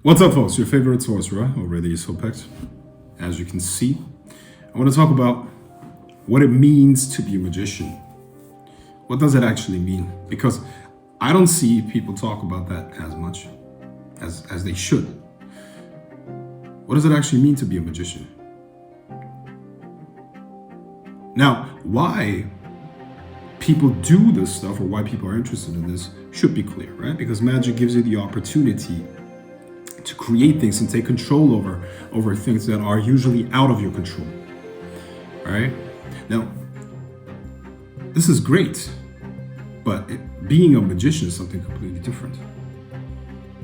What's up, folks? Your favorite sorcerer already is Hopect. As you can see, I want to talk about what it means to be a magician. What does it actually mean? Because I don't see people talk about that as much as they should. What does it actually mean to be a magician? Now, why people do this stuff or why people are interested in this should be clear, right? Because magic gives you the opportunity to create things and take control over things that are usually out of your control. All right? Now, this is great, but being a magician is something completely different.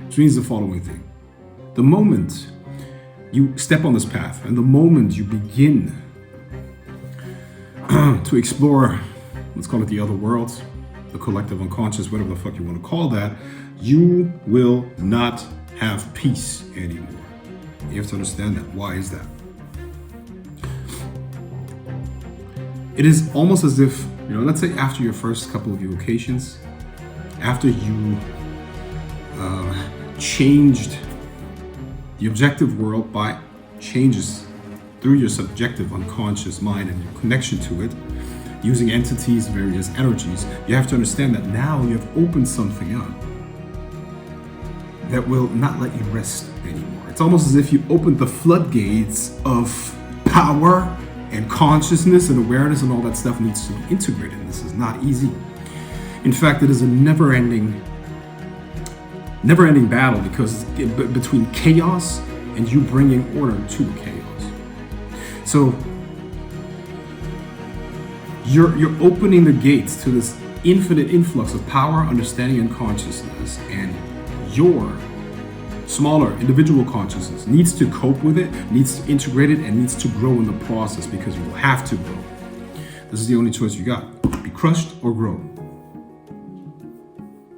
Which means the following thing. The moment you step on this path and the moment you begin to explore, let's call it the other worlds, the collective unconscious, whatever the fuck you want to call that, you will not have peace anymore. You have to understand that. Why is that? It is almost as if, let's say after your first couple of evocations, after you changed the objective world by changes through your subjective unconscious mind and your connection to it, using entities, various energies, you have to understand that now you have opened something up that will not let you rest anymore. It's almost as if you opened the floodgates of power and consciousness and awareness, and all that stuff needs to be integrated. This is not easy. In fact, it is a never-ending battle, because between chaos and you bringing order to the chaos. So you're opening the gates to this infinite influx of power, understanding, and consciousness, and your smaller individual consciousness needs to cope with it, needs to integrate it, and needs to grow in the process, because you will have to grow. This is the only choice you got. Be crushed or grow.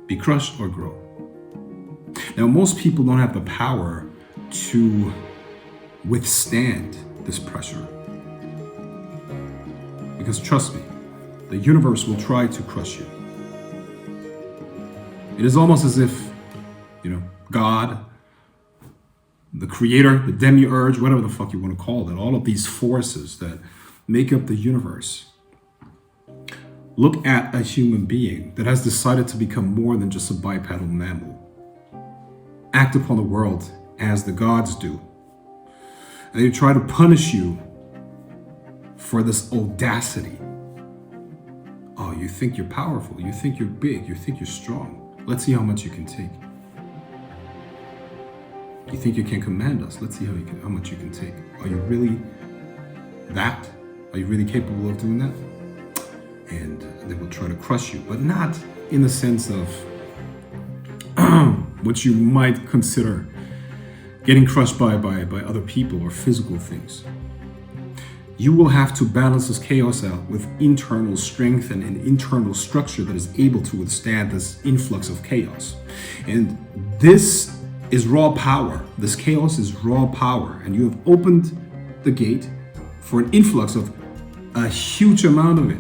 Be crushed or grow. Now, most people don't have the power to withstand this pressure. Because trust me, the universe will try to crush you. It is almost as if God, the creator, the demiurge, whatever the fuck you want to call it, all of these forces that make up the universe, look at a human being that has decided to become more than just a bipedal mammal, act upon the world as the gods do, and they try to punish you for this audacity. Oh, you think you're powerful, you think you're big, you think you're strong. Let's see how much you can take. You think you can command us? Let's see how much you can take. Are you really that? Are you really capable of doing that? And they will try to crush you, but not in the sense of what you might consider getting crushed by other people or physical things. You will have to balance this chaos out with internal strength and an internal structure that is able to withstand this influx of chaos. And this is raw power. This chaos is raw power, and you have opened the gate for an influx of a huge amount of it.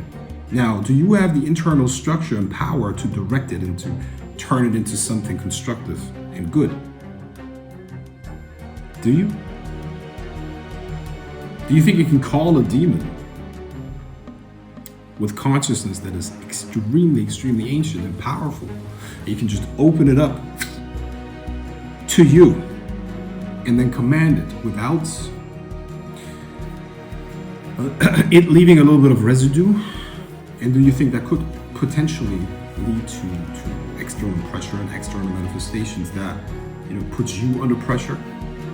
Now, do you have the internal structure and power to direct it and to turn it into something constructive and good? Do you? Do you think you can call a demon with consciousness that is extremely, extremely ancient and powerful? And you can just open it up to you and then command it without it leaving a little bit of residue? And do you think that could potentially lead to external pressure and external manifestations that puts you under pressure,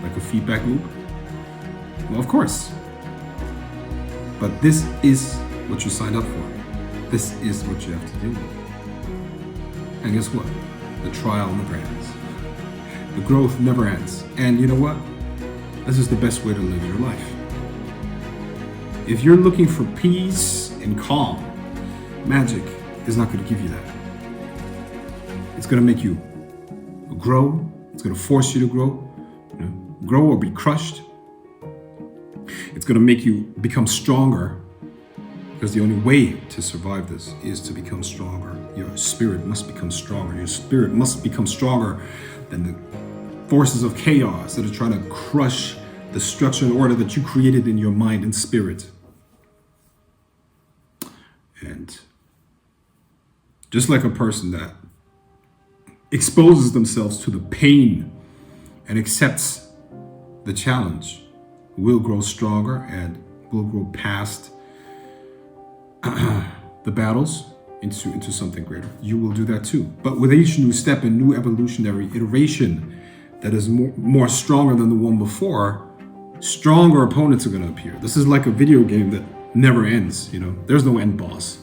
like a feedback loop? Well, of course. But this is what you signed up for. This is what you have to deal with. And guess what? The trial never ends. The growth never ends. And you know what? This is the best way to live your life. If you're looking for peace and calm, magic is not going to give you that. It's going to make you grow. It's going to force you to grow. Grow or be crushed. It's going to make you become stronger, because the only way to survive this is to become stronger. Your spirit must become stronger. Your spirit must become stronger than the forces of chaos that are trying to crush the structure and order that you created in your mind and spirit. And just like a person that exposes themselves to the pain and accepts the challenge will grow stronger and will grow past the battles into something greater. You will do that too. But with each new step and new evolutionary iteration that is more stronger than the one before, stronger opponents are going to appear. This is like a video game that never ends, you know. There's no end boss.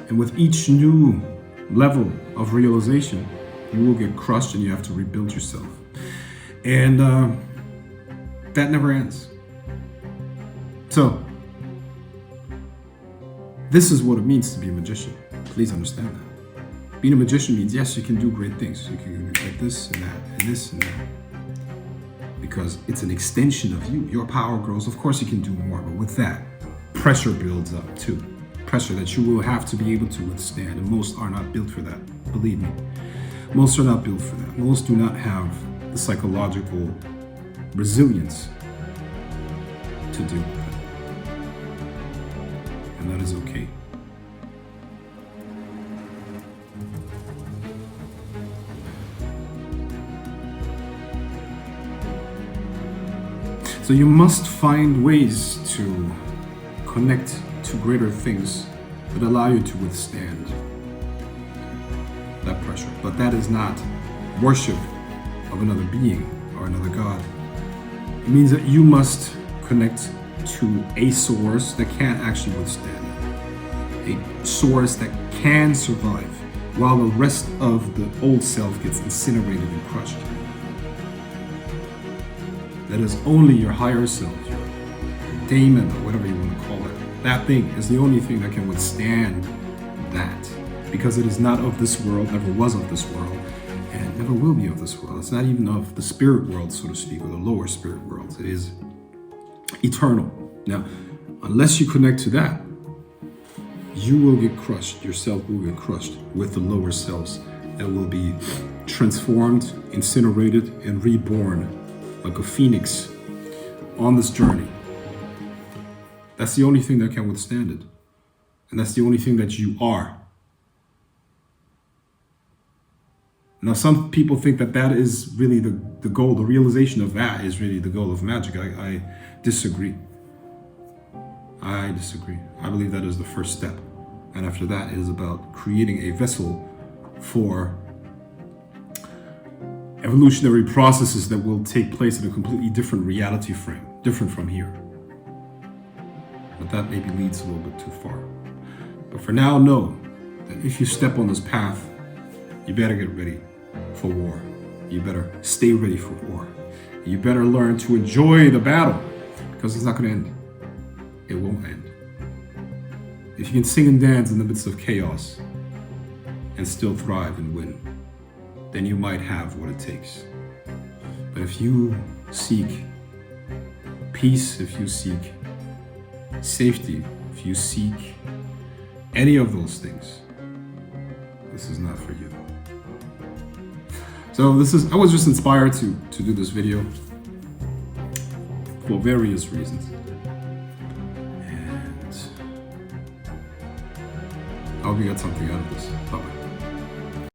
And with each new level of realization, you will get crushed and you have to rebuild yourself. And that never ends. So, this is what it means to be a magician. Please understand that. Being a magician means, yes, you can do great things. You can get this and that and this and that. Because it's an extension of you. Your power grows. Of course you can do more, but with that, pressure builds up too. Pressure that you will have to be able to withstand. And most are not built for that. Believe me. Most are not built for that. Most do not have the psychological resilience to deal with it. And that is okay. So you must find ways to connect to greater things that allow you to withstand that pressure. But that is not worship of another being or another God. It means that you must connect to a source that can actually withstand it. A source that can survive while the rest of the old self gets incinerated and crushed. That is only your higher self, your daemon, or whatever you want to call it. That thing is the only thing that can withstand that. Because it is not of this world, never was of this world, and never will be of this world. It's not even of the spirit world, so to speak, or the lower spirit world. It is eternal. Now, unless you connect to that, you will get crushed. Yourself will get crushed with the lower selves that will be transformed, incinerated, and reborn like a phoenix on this journey. That's the only thing that can withstand it. And that's the only thing that you are. Now, some people think that that is really the goal. The realization of that is really the goal of Magick. I disagree. I disagree. I believe that is the first step. And after that, it is about creating a vessel for evolutionary processes that will take place in a completely different reality frame, different from here. But that maybe leads a little bit too far. But for now, know that if you step on this path, you better get ready for war. You better stay ready for war. You better learn to enjoy the battle, because it's not going to end. It won't end. If you can sing and dance in the midst of chaos and still thrive and win, then you might have what it takes. But if you seek peace, if you seek safety, if you seek any of those things, this is not for you. So I was just inspired to do this video for various reasons. And I hope you got something out of this.